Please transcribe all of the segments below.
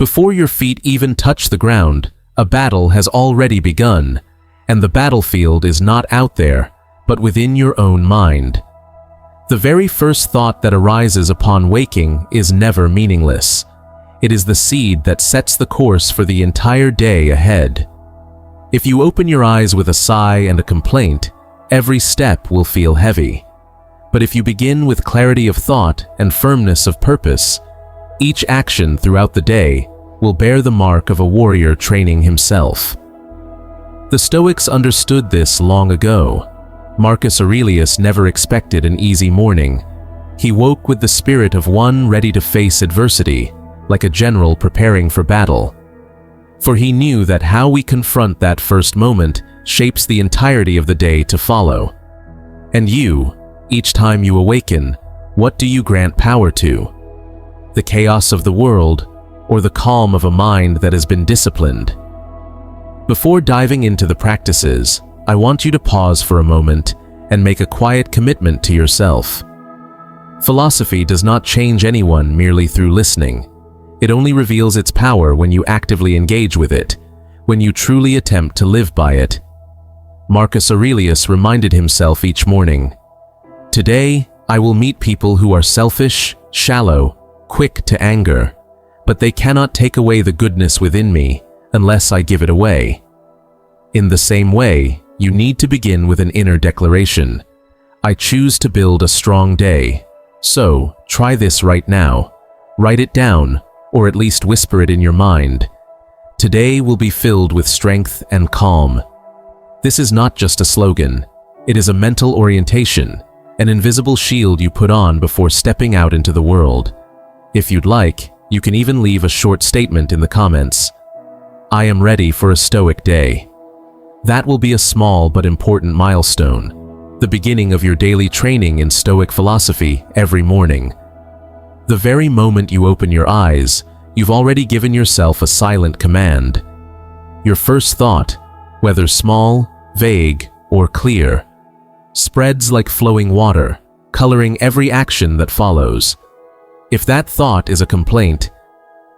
Before your feet even touch the ground, a battle has already begun, and the battlefield is not out there, but within your own mind. The very first thought that arises upon waking is never meaningless. It is the seed that sets the course for the entire day ahead. If you open your eyes with a sigh and a complaint, every step will feel heavy. But if you begin with clarity of thought and firmness of purpose, each action throughout the day will bear the mark of a warrior training himself. The Stoics understood this long ago. Marcus Aurelius never expected an easy morning. He woke with the spirit of one ready to face adversity, like a general preparing for battle. For he knew that how we confront that first moment shapes the entirety of the day to follow. And you, each time you awaken, what do you grant power to? The chaos of the world, or the calm of a mind that has been disciplined? Before diving into the practices, I want you to pause for a moment and make a quiet commitment to yourself. Philosophy does not change anyone merely through listening. It only reveals its power when you actively engage with it, when you truly attempt to live by it. Marcus Aurelius reminded himself each morning, "Today, I will meet people who are selfish, shallow, quick to anger, but they cannot take away the goodness within me unless I give it away." In the same way, you need to begin with an inner declaration. I choose to build a strong day. So, try this right now. Write it down, or at least whisper it in your mind. Today will be filled with strength and calm. This is not just a slogan. It is a mental orientation, an invisible shield you put on before stepping out into the world. If you'd like, you can even leave a short statement in the comments. I am ready for a Stoic day. That will be a small but important milestone, the beginning of your daily training in Stoic philosophy every morning. The very moment you open your eyes, you've already given yourself a silent command. Your first thought, whether small, vague, or clear, spreads like flowing water, coloring every action that follows. If that thought is a complaint,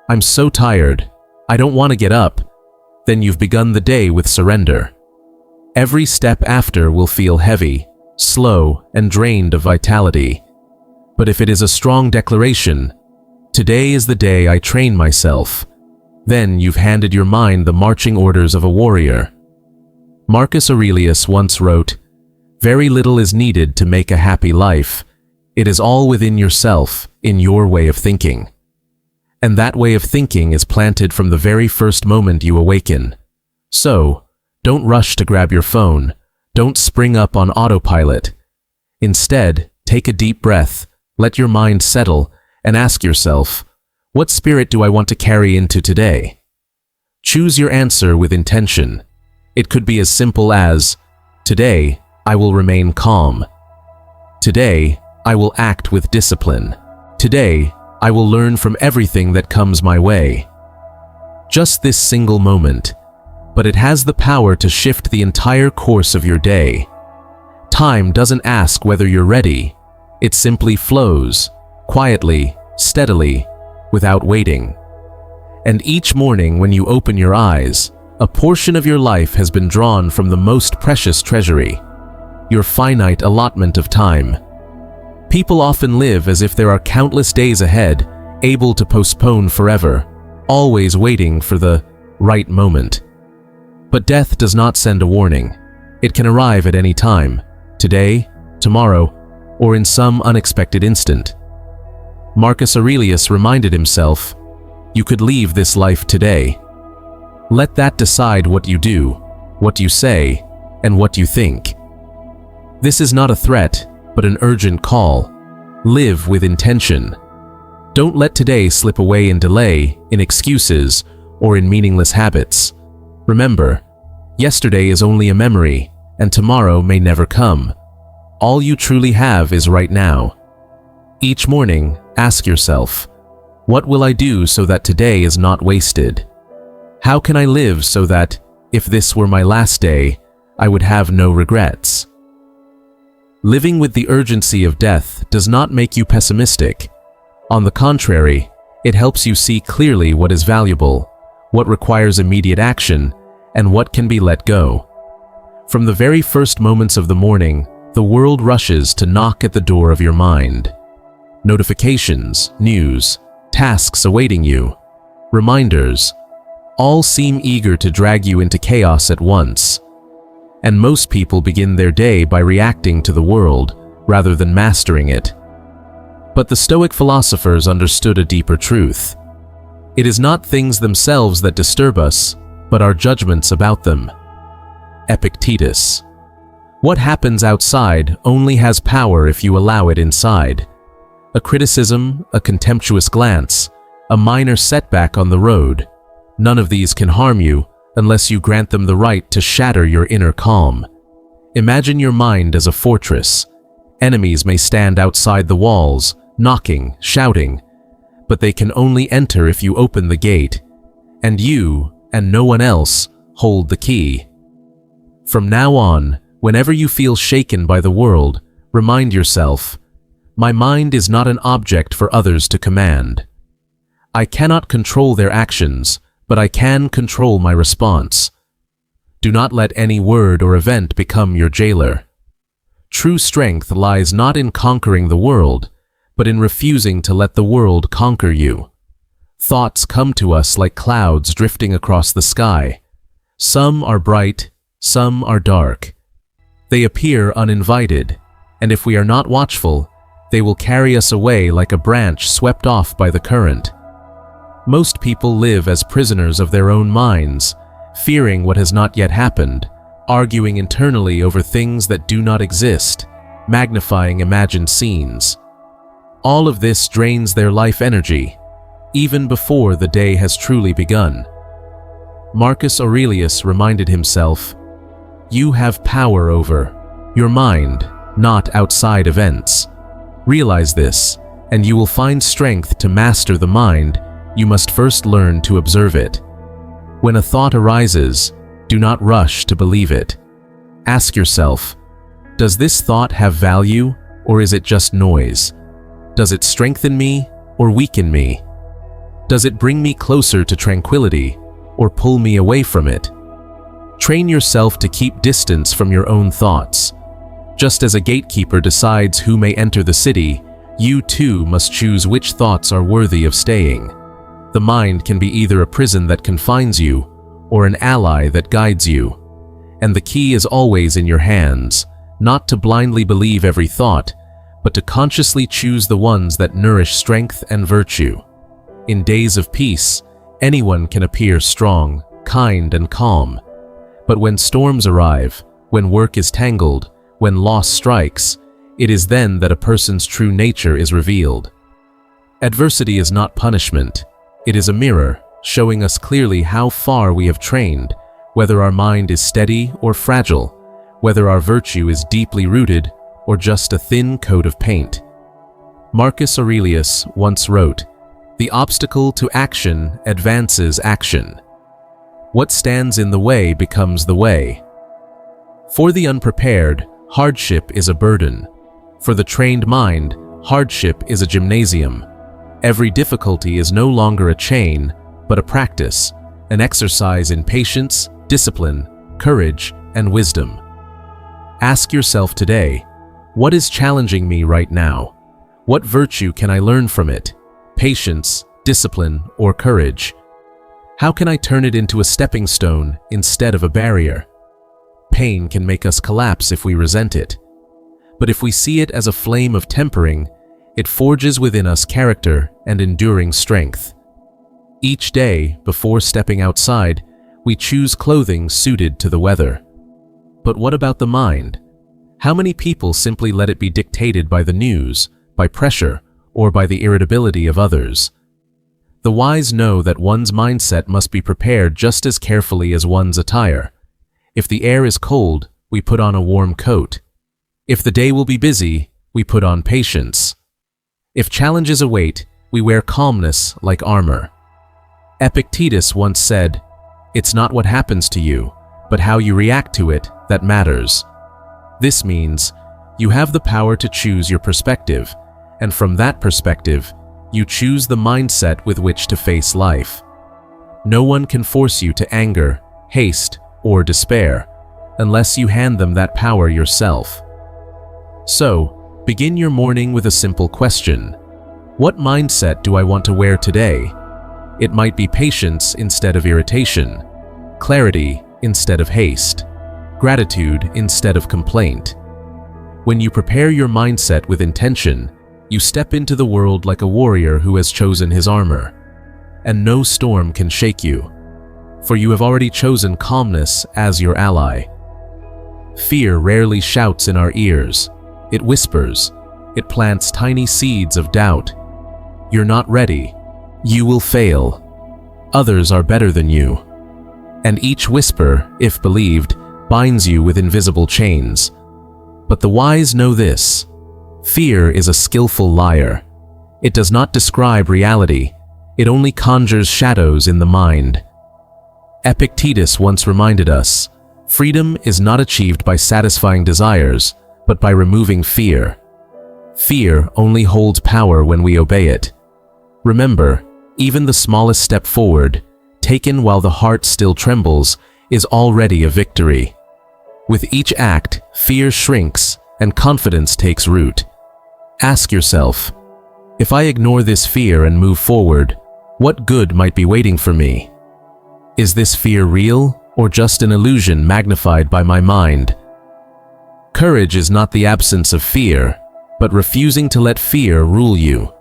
"I'm so tired, I don't want to get up," then you've begun the day with surrender. Every step after will feel heavy, slow, and drained of vitality. But if it is a strong declaration, "Today is the day I train myself," then you've handed your mind the marching orders of a warrior. Marcus Aurelius once wrote, "Very little is needed to make a happy life. It is all within yourself, in your way of thinking." And that way of thinking is planted from the very first moment you awaken. So, don't rush to grab your phone. Don't spring up on autopilot. Instead, take a deep breath, let your mind settle, and ask yourself, what spirit do I want to carry into today? Choose your answer with intention. It could be as simple as, "Today, I will remain calm. Today, I will act with discipline. Today, I will learn from everything that comes my way." Just this single moment, but it has the power to shift the entire course of your day. Time doesn't ask whether you're ready. It simply flows, quietly, steadily, without waiting. And each morning when you open your eyes, a portion of your life has been drawn from the most precious treasury, your finite allotment of time. People often live as if there are countless days ahead, able to postpone forever, always waiting for the right moment. But death does not send a warning. It can arrive at any time, today, tomorrow, or in some unexpected instant. Marcus Aurelius reminded himself, "You could leave this life today." Let that decide what you do, what you say, and what you think. This is not a threat, but an urgent call. Live with intention. Don't let today slip away in delay, in excuses, or in meaningless habits. Remember, yesterday is only a memory, and tomorrow may never come. All you truly have is right now. Each morning, ask yourself, what will I do so that today is not wasted? How can I live so that, if this were my last day, I would have no regrets? Living with the urgency of death does not make you pessimistic. On the contrary, It helps you see clearly what is valuable, what requires immediate action, and what can be let go. From the very first moments of the morning, the world rushes to knock at the door of your mind. Notifications, news, tasks awaiting you, reminders, all seem eager to drag you into chaos at once. And most people begin their day by reacting to the world rather than mastering it. But the Stoic philosophers understood a deeper truth. It is not things themselves that disturb us, but our judgments about them. Epictetus. What happens outside only has power if you allow it inside. A criticism, a contemptuous glance, a minor setback on the road. None of these can harm you unless you grant them the right to shatter your inner calm. Imagine your mind as a fortress. Enemies may stand outside the walls, knocking, shouting, but they can only enter if you open the gate, and you, and no one else, hold the key. From now on, whenever you feel shaken by the world, remind yourself, my mind is not an object for others to command. I cannot control their actions, but I can control my response. Do not let any word or event become your jailer. True strength lies not in conquering the world, but in refusing to let the world conquer you. Thoughts come to us like clouds drifting across the sky. Some are bright, some are dark. They appear uninvited, and if we are not watchful, they will carry us away like a branch swept off by the current. Most people live as prisoners of their own minds, fearing what has not yet happened, arguing internally over things that do not exist, magnifying imagined scenes. All of this drains their life energy, even before the day has truly begun. Marcus Aurelius reminded himself, "You have power over your mind, not outside events. Realize this, and you will find strength to master the mind. You must first learn to observe it. When a thought arises, do not rush to believe it. Ask yourself, does this thought have value, or is it just noise? Does it strengthen me or weaken me? Does it bring me closer to tranquility or pull me away from it? Train yourself to keep distance from your own thoughts. Just as a gatekeeper decides who may enter the city, you too must choose which thoughts are worthy of staying. The mind can be either a prison that confines you or an ally that guides you. And the key is always in your hands, not to blindly believe every thought, but to consciously choose the ones that nourish strength and virtue. In days of peace, anyone can appear strong, kind, and calm. But when storms arrive, when work is tangled, when loss strikes, it is then that a person's true nature is revealed. Adversity is not punishment. It is a mirror, showing us clearly how far we have trained, whether our mind is steady or fragile, whether our virtue is deeply rooted or just a thin coat of paint. Marcus Aurelius once wrote, "The obstacle to action advances action. What stands in the way becomes the way." For the unprepared, hardship is a burden. For the trained mind, hardship is a gymnasium. Every difficulty is no longer a chain, but a practice, an exercise in patience, discipline, courage, and wisdom. Ask yourself today, what is challenging me right now? What virtue can I learn from it? Patience, discipline, or courage? How can I turn it into a stepping stone instead of a barrier? Pain can make us collapse if we resent it. But if we see it as a flame of tempering, it forges within us character and enduring strength. Each day, before stepping outside, we choose clothing suited to the weather. But what about the mind? How many people simply let it be dictated by the news, by pressure, or by the irritability of others? The wise know that one's mindset must be prepared just as carefully as one's attire. If the air is cold, we put on a warm coat. If the day will be busy, we put on patience. If challenges await, we wear calmness like armor. Epictetus once said, "It's not what happens to you, but how you react to it that matters." This means you have the power to choose your perspective, and from that perspective, You choose the mindset with which to face life. No one can force you to anger, haste, or despair, unless you hand them that power yourself. So, begin your morning with a simple question. What mindset do I want to wear today? It might be patience instead of irritation, clarity instead of haste, gratitude instead of complaint. When you prepare your mindset with intention, you step into the world like a warrior who has chosen his armor, and no storm can shake you, for you have already chosen calmness as your ally. Fear rarely shouts in our ears. It whispers. It plants tiny seeds of doubt. You're not ready. You will fail. Others are better than you. And each whisper, if believed, binds you with invisible chains. But the wise know this. Fear is a skillful liar. It does not describe reality. It only conjures shadows in the mind. Epictetus once reminded us, freedom is not achieved by satisfying desires, but by removing fear. Fear only holds power when we obey it. Remember, even the smallest step forward, taken while the heart still trembles, is already a victory. With each act, fear shrinks and confidence takes root. Ask yourself, if I ignore this fear and move forward, what good might be waiting for me? Is this fear real or just an illusion magnified by my mind? Courage is not the absence of fear, but refusing to let fear rule you.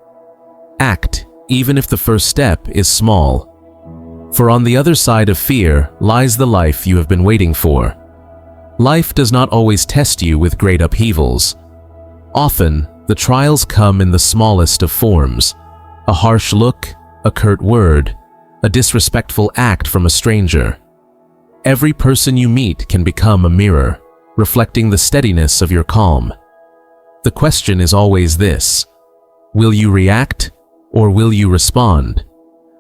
Act, even if the first step is small. For on the other side of fear lies the life you have been waiting for. Life does not always test you with great upheavals. Often, the trials come in the smallest of forms. A harsh look, a curt word, a disrespectful act from a stranger. Every person you meet can become a mirror, reflecting the steadiness of your calm. The question is always this: will you react or will you respond?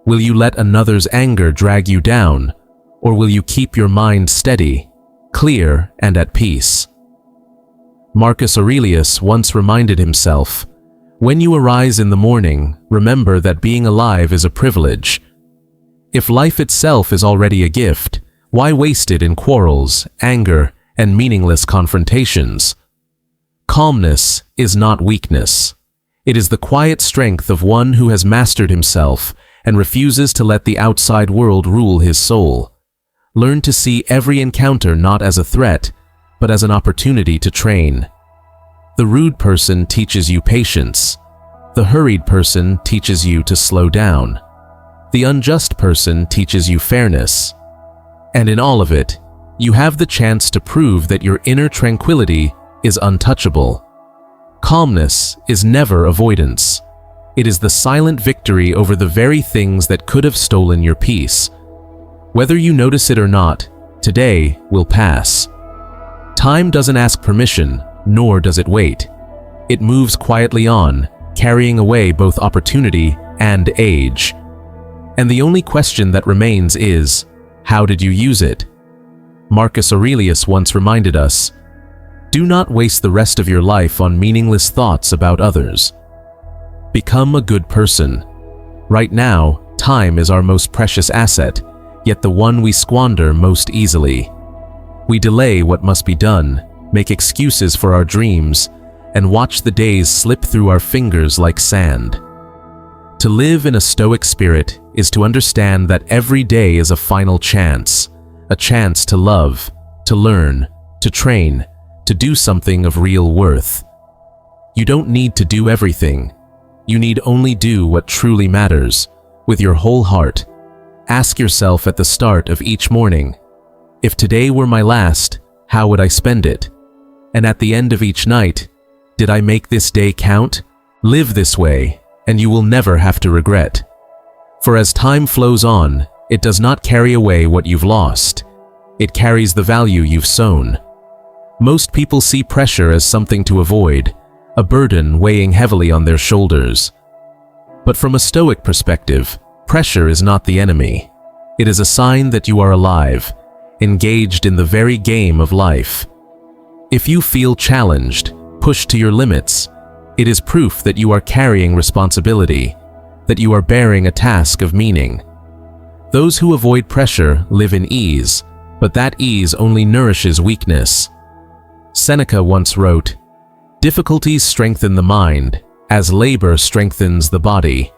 Will you let another's anger drag you down, or will you keep your mind steady, clear, and at peace? Marcus Aurelius once reminded himself, when you arise in the morning, remember that being alive is a privilege. If life itself is already a gift, why waste it in quarrels, anger, and meaningless confrontations? Calmness is not weakness. It is the quiet strength of one who has mastered himself and refuses to let the outside world rule his soul. Learn to see every encounter not as a threat, but as an opportunity to train. The rude person teaches you patience. The hurried person teaches you to slow down. The unjust person teaches you fairness. And in all of it, you have the chance to prove that your inner tranquility is untouchable. Calmness is never avoidance. It is the silent victory over the very things that could have stolen your peace. Whether you notice it or not, today will pass. Time doesn't ask permission, nor does it wait. It moves quietly on, carrying away both opportunity and age. And the only question that remains is, how did you use it? Marcus Aurelius once reminded us, do not waste the rest of your life on meaningless thoughts about others. Become a good person. Right now, time is our most precious asset, yet the one we squander most easily. We delay what must be done, make excuses for our dreams, and watch the days slip through our fingers like sand. To live in a Stoic spirit is to understand that every day is a final chance, a chance to love, to learn, to train, to do something of real worth. You don't need to do everything. You need only do what truly matters, with your whole heart. Ask yourself at the start of each morning, if today were my last, how would I spend it? And at the end of each night, did I make this day count? Live this way, and you will never have to regret. For as time flows on, it does not carry away what you've lost. It carries the value you've sown. Most people see pressure as something to avoid, a burden weighing heavily on their shoulders. But from a Stoic perspective, pressure is not the enemy. It is a sign that you are alive, engaged in the very game of life. If you feel challenged, pushed to your limits, it is proof that you are carrying responsibility, that you are bearing a task of meaning. Those who avoid pressure live in ease, but that ease only nourishes weakness. Seneca once wrote, "Difficulties strengthen the mind, as labor strengthens the body."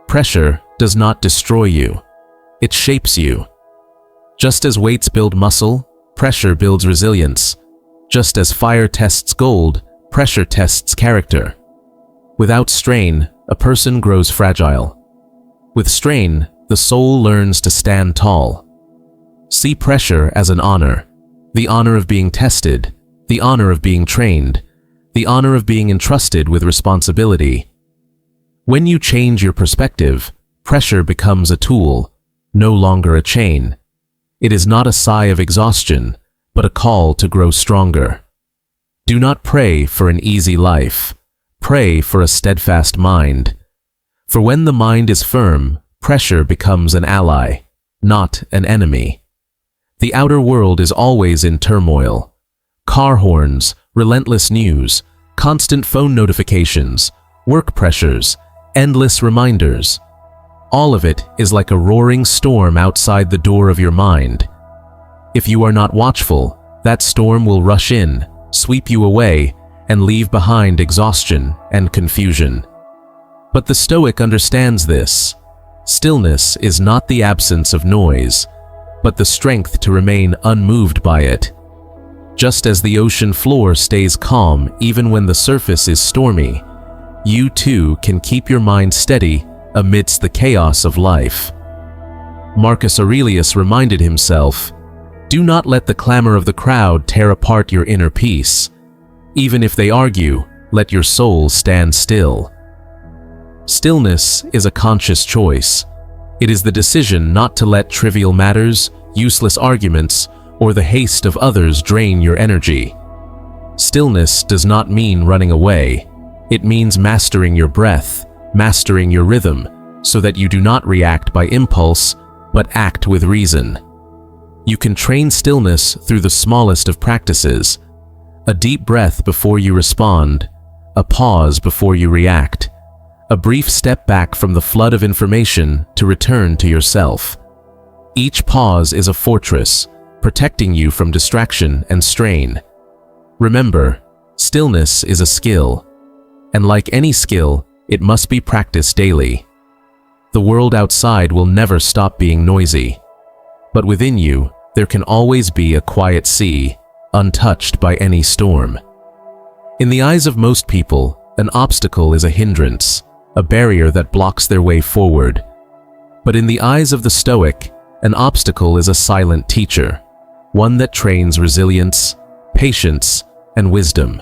Pressure does not destroy you. It shapes you. Just as weights build muscle, pressure builds resilience. Just as fire tests gold, pressure tests character. Without strain, a person grows fragile. With strain, the soul learns to stand tall. See pressure as an honor. The honor of being tested, the honor of being trained, the honor of being entrusted with responsibility. When you change your perspective, pressure becomes a tool, no longer a chain. It is not a sigh of exhaustion, but a call to grow stronger. Do not pray for an easy life. Pray for a steadfast mind. For when the mind is firm, pressure becomes an ally, not an enemy. The outer world is always in turmoil. Car horns, relentless news, constant phone notifications, work pressures, endless reminders. All of it is like a roaring storm outside the door of your mind. If you are not watchful, that storm will rush in, sweep you away, and leave behind exhaustion and confusion. But the Stoic understands this. Stillness is not the absence of noise, but the strength to remain unmoved by it. Just as the ocean floor stays calm even when the surface is stormy, you too can keep your mind steady amidst the chaos of life. Marcus Aurelius reminded himself, "Do not let the clamor of the crowd tear apart your inner peace. Even if they argue, let your soul stand still." Stillness is a conscious choice. It is the decision not to let trivial matters, useless arguments, or the haste of others drain your energy. Stillness does not mean running away. It means mastering your breath, mastering your rhythm, so that you do not react by impulse, but act with reason. You can train stillness through the smallest of practices: a deep breath before you respond, a pause before you react, a brief step back from the flood of information to return to yourself. Each pause is a fortress, protecting you from distraction and strain. Remember, stillness is a skill, and like any skill, it must be practiced daily. The world outside will never stop being noisy, but within you, there can always be a quiet sea, untouched by any storm. In the eyes of most people, an obstacle is a hindrance, a barrier that blocks their way forward. But in the eyes of the Stoic, an obstacle is a silent teacher, one that trains resilience, patience, and wisdom.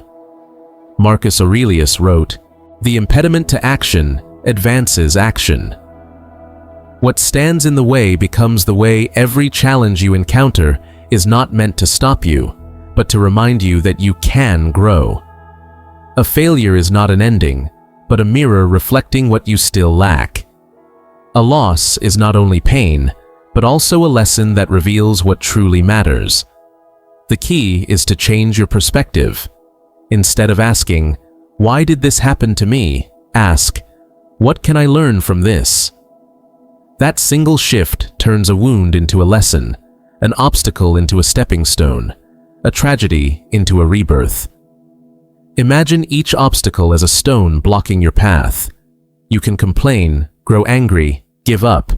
Marcus Aurelius wrote, "The impediment to action advances action." What stands in the way becomes the way. Every challenge you encounter is not meant to stop you, but to remind you that you can grow. A failure is not an ending, but a mirror reflecting what you still lack. A loss is not only pain, but also a lesson that reveals what truly matters. The key is to change your perspective. Instead of asking, "Why did this happen to me?" ask, "What can I learn from this?" That single shift turns a wound into a lesson, an obstacle into a stepping stone, a tragedy into a rebirth. Imagine each obstacle as a stone blocking your path. You can complain, grow angry, give up,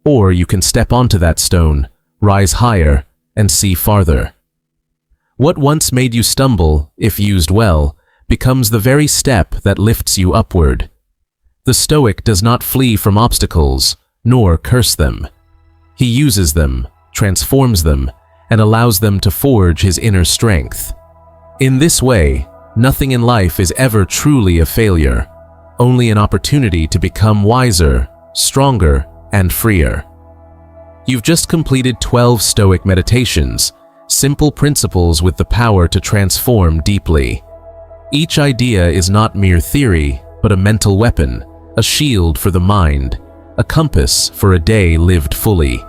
or you can step onto that stone, rise higher, and see farther. What once made you stumble, if used well, becomes the very step that lifts you upward. The Stoic does not flee from obstacles, nor curse them. He uses them, transforms them, and allows them to forge his inner strength. In this way, nothing in life is ever truly a failure, only an opportunity to become wiser, stronger, and freer. You've just completed 12 Stoic meditations, simple principles with the power to transform deeply. Each idea is not mere theory, but a mental weapon, a shield for the mind, a compass for a day lived fully.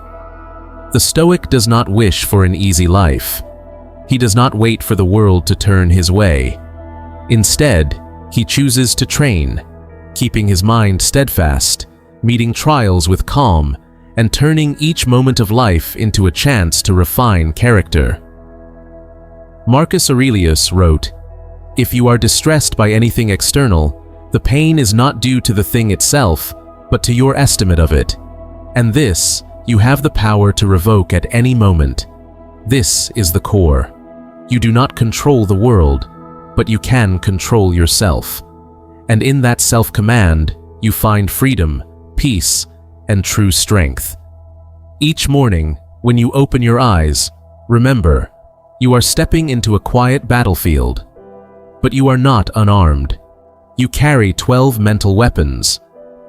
The Stoic does not wish for an easy life. He does not wait for the world to turn his way. Instead, he chooses to train, keeping his mind steadfast, meeting trials with calm, and turning each moment of life into a chance to refine character. Marcus Aurelius wrote, "If you are distressed by anything external, the pain is not due to the thing itself, but to your estimate of it. And this, you have the power to revoke at any moment. This is the core. You do not control the world, but you can control yourself. And in that self-command, you find freedom, peace, and true strength." Each morning, when you open your eyes, remember, you are stepping into a quiet battlefield. But you are not unarmed. You carry 12 mental weapons.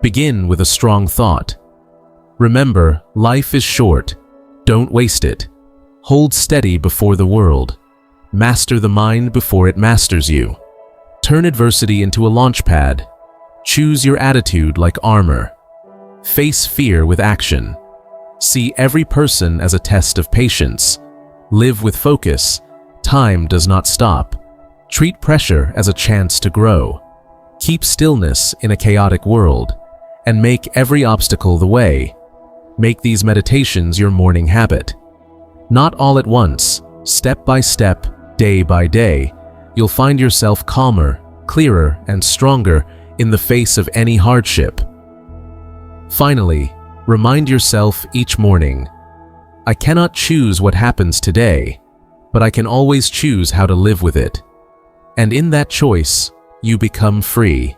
Begin with a strong thought. Remember, life is short. Don't waste it. Hold steady before the world. Master the mind before it masters you. Turn adversity into a launch pad. Choose your attitude like armor. Face fear with action. See every person as a test of patience. Live with focus. Time does not stop. Treat pressure as a chance to grow. Keep stillness in a chaotic world, and make every obstacle the way. Make these meditations your morning habit. Not all at once, step by step, day by day, you'll find yourself calmer, clearer, and stronger in the face of any hardship. Finally, remind yourself each morning, I cannot choose what happens today, but I can always choose how to live with it. And in that choice, you become free.